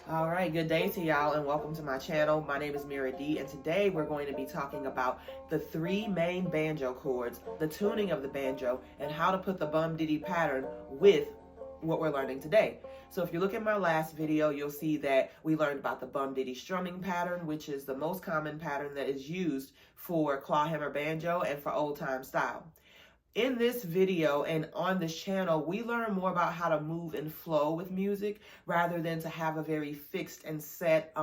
All right, good day to y'all and welcome to my channel. My name is Mira D and today we're going to be talking about the three main banjo chords, the tuning of the banjo, and how to put the bum diddy pattern with what we're learning today. So if you look at my last video, you'll see that we learned about the bum diddy strumming pattern, which is the most common pattern that is used for clawhammer banjo and for old time style. In this video and on this channel, we learn more about how to move and flow with music rather than to have a very fixed and set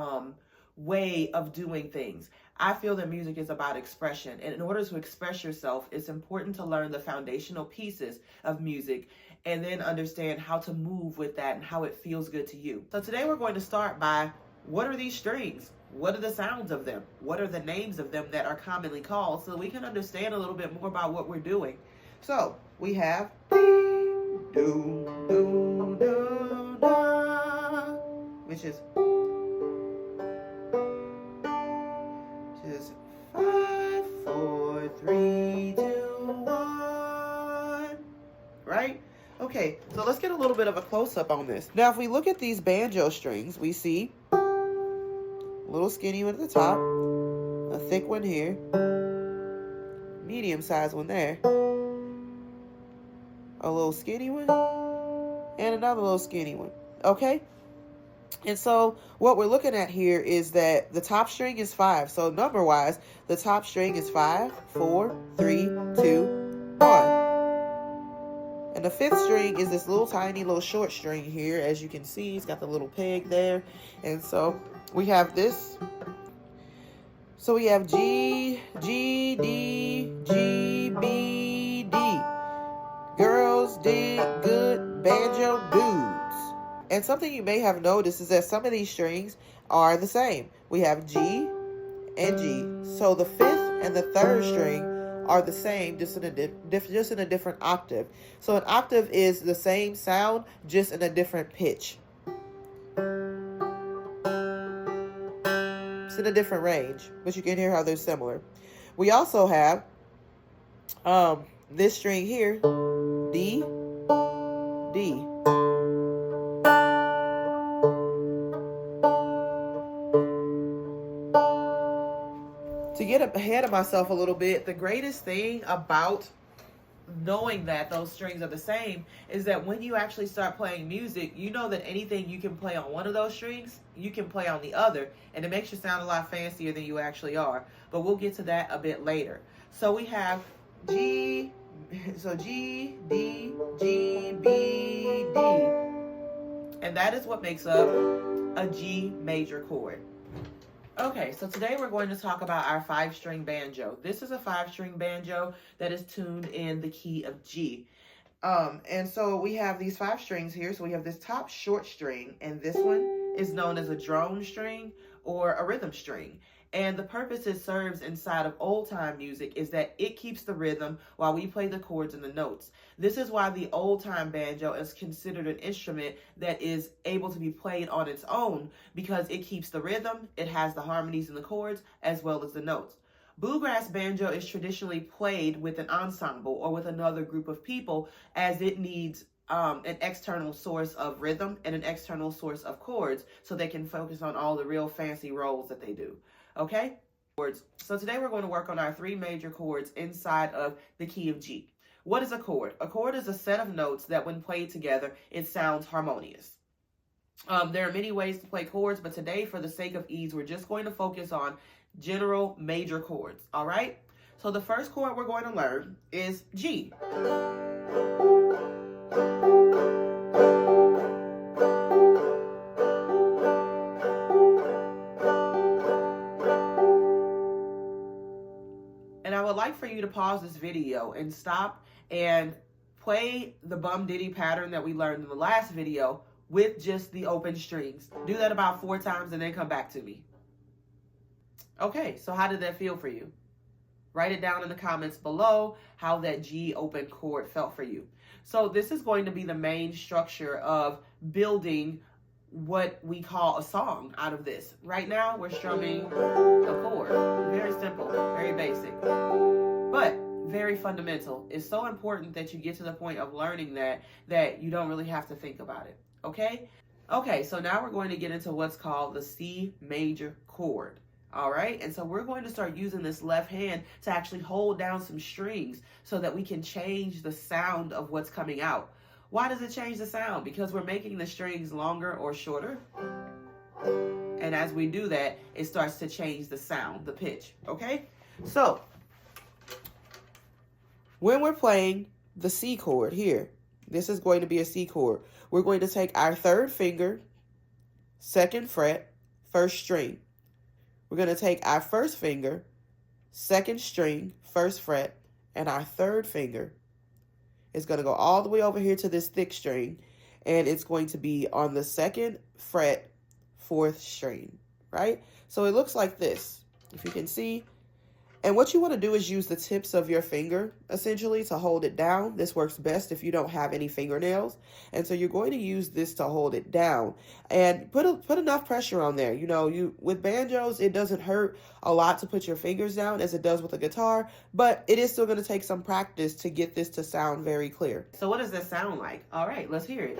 way of doing things. I feel that music is about expression, and in order to express yourself, it's important to learn the foundational pieces of music and then understand how to move with that and how it feels good to you. So today we're going to start by, what are these strings? What are the sounds of them? What are the names of them that are commonly called, so we can understand a little bit more about what we're doing. So we have do, do, do, da, which is just 5, 4, 3, 2, 1. Right? Okay, so let's get a little bit of a close-up on this. Now, if we look at these banjo strings, we see a little skinny one at the top, a thick one here, medium-sized one there, a little skinny one, and another little skinny one, okay? And so what we're looking at here is that the top string is 5. So number-wise, the top string is 5, 4, 3, 2, 1. And the fifth string is this little tiny little short string here. As you can see, it's got the little peg there. And so we have this. So we have G, G, D, G, B, D. Girls dig good banjo dudes. And something you may have noticed is that some of these strings are the same. We have G and G. So the fifth and the third string are the same, just in a different octave. So an octave is the same sound, just in a different pitch. It's in a different range, but you can hear how they're similar. We also have this string here, D, D. To get ahead of myself a little bit, the greatest thing about knowing that those strings are the same is that when you actually start playing music, you know that anything you can play on one of those strings, you can play on the other, and it makes you sound a lot fancier than you actually are. But we'll get to that a bit later. So we have G, so G, D, G, B, D. And that is what makes up a G major chord. Okay, so today we're going to talk about our 5-string banjo. This is a 5-string banjo that is tuned in the key of G. And so we have these 5 strings here. So we have this top short string, and this one is known as a drone string or a rhythm string. And the purpose it serves inside of old time music is that it keeps the rhythm while we play the chords and the notes. This is why the old time banjo is considered an instrument that is able to be played on its own, because it keeps the rhythm, it has the harmonies and the chords, as well as the notes. Bluegrass banjo is traditionally played with an ensemble or with another group of people, as it needs an external source of rhythm and an external source of chords so they can focus on all the real fancy rolls that they do. Okay? So today we're going to work on our 3 major chords inside of the key of G. What is a chord? A chord is a set of notes that when played together, it sounds harmonious. There are many ways to play chords, but today, for the sake of ease, we're just going to focus on general major chords. All right? So the first chord we're going to learn is G. And I would like for you to pause this video and stop and play the bum diddy pattern that we learned in the last video with just the open strings. Do that about 4 times and then come back to me. Okay, so how did that feel for you? Write it down in the comments below how that G open chord felt for you. So this is going to be the main structure of building what we call a song out of this. Right now, we're strumming a chord. Very simple, very basic, but very fundamental. It's so important that you get to the point of learning that you don't really have to think about it, okay? Okay, so now we're going to get into what's called the C major chord. All right, and so we're going to start using this left hand to actually hold down some strings so that we can change the sound of what's coming out. Why does it change the sound? Because we're making the strings longer or shorter. And as we do that, it starts to change the sound, the pitch, okay? So, when we're playing the C chord here, this is going to be a C chord. We're going to take our third finger, second fret, first string. We're going to take our first finger, second string, first fret, and our third finger is going to go all the way over here to this thick string, and it's going to be on the second fret, fourth string, right? So it looks like this, if you can see. And what you want to do is use the tips of your finger, essentially, to hold it down. This works best if you don't have any fingernails. And so you're going to use this to hold it down. And put enough pressure on there. You know, with banjos, it doesn't hurt a lot to put your fingers down as it does with a guitar. But it is still going to take some practice to get this to sound very clear. So what does this sound like? All right, let's hear it.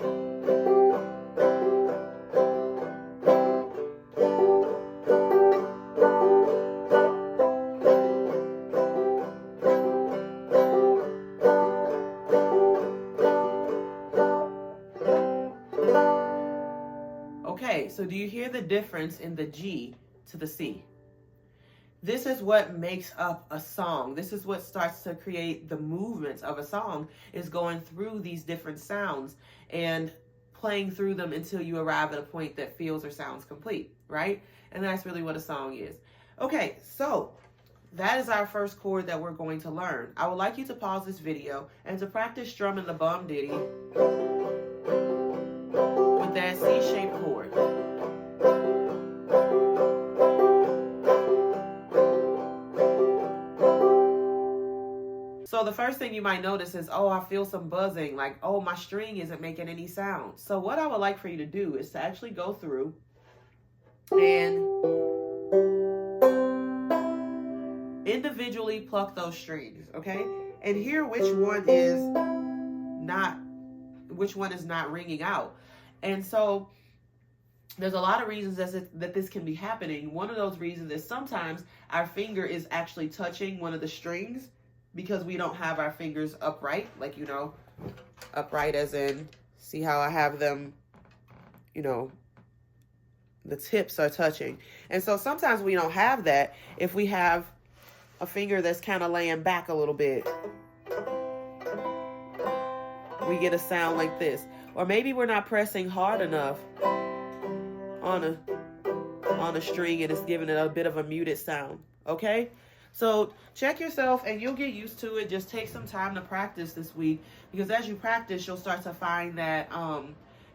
Okay, so do you hear the difference in the G to the C? This is what makes up a song. This is what starts to create the movements of a song, is going through these different sounds and playing through them until you arrive at a point that feels or sounds complete, right? And that's really what a song is. Okay, so that is our first chord that we're going to learn. I would like you to pause this video and to practice strumming the bum ditty with that C-shaped chord. So the first thing you might notice is, oh, I feel some buzzing, like, oh, my string isn't making any sound. So what I would like for you to do is to actually go through and individually pluck those strings, okay? And hear which one is not ringing out. And so there's a lot of reasons that this can be happening. One of those reasons is sometimes our finger is actually touching one of the strings because we don't have our fingers upright, like, you know, upright as in, see how I have them, you know, the tips are touching. And so sometimes we don't have that if we have a finger that's kind of laying back a little bit. We get a sound like this. Or maybe we're not pressing hard enough on a string and it's giving it a bit of a muted sound, okay? So check yourself and you'll get used to it. Just take some time to practice this week, because as you practice, you'll start to find that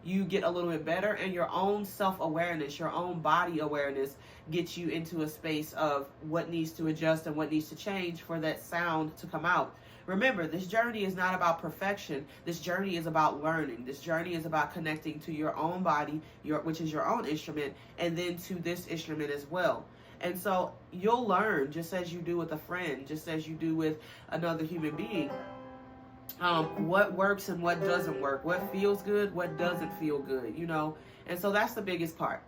you get a little bit better, and your own self-awareness, your own body awareness gets you into a space of what needs to adjust and what needs to change for that sound to come out. Remember, this journey is not about perfection. This journey is about learning. This journey is about connecting to your own body, which is your own instrument, and then to this instrument as well. And so you'll learn just as you do with a friend, just as you do with another human being, what works and what doesn't work, what feels good, what doesn't feel good, you know. And so that's the biggest part.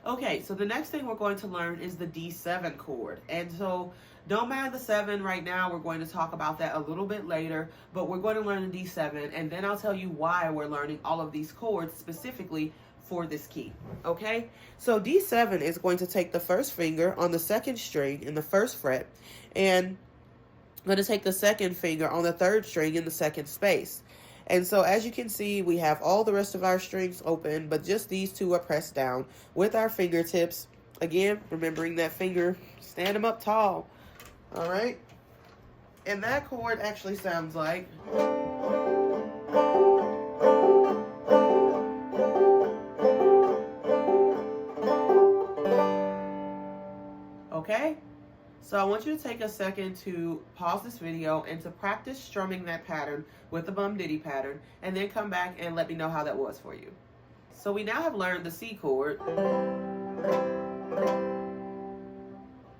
Okay, so the next thing we're going to learn is the D7 chord. And so don't mind the 7 right now. We're going to talk about that a little bit later, but we're going to learn the D7, and then I'll tell you why we're learning all of these chords specifically for this key, okay? So D7 is going to take the first finger on the second string in the first fret, and I'm going to take the second finger on the third string in the second space. And so as you can see, we have all the rest of our strings open, but just these two are pressed down with our fingertips. Again, remembering that finger, stand them up tall, all right? And that chord actually sounds like... Okay, so I want you to take a second to pause this video and to practice strumming that pattern with the bum ditty pattern, and then come back and let me know how that was for you. So we now have learned the C chord,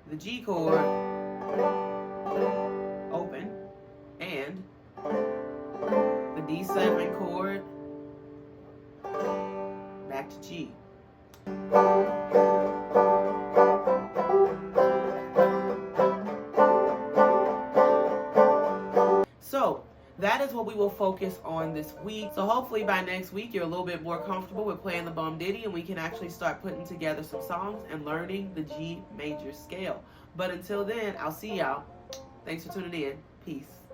the G chord, open, and the D7 chord, back back to G. So that is what we will focus on this week. So hopefully by next week you're a little bit more comfortable with playing the bum ditty, and we can actually start putting together some songs and learning the G major scale. But until then, I'll see y'all. Thanks for tuning in. Peace.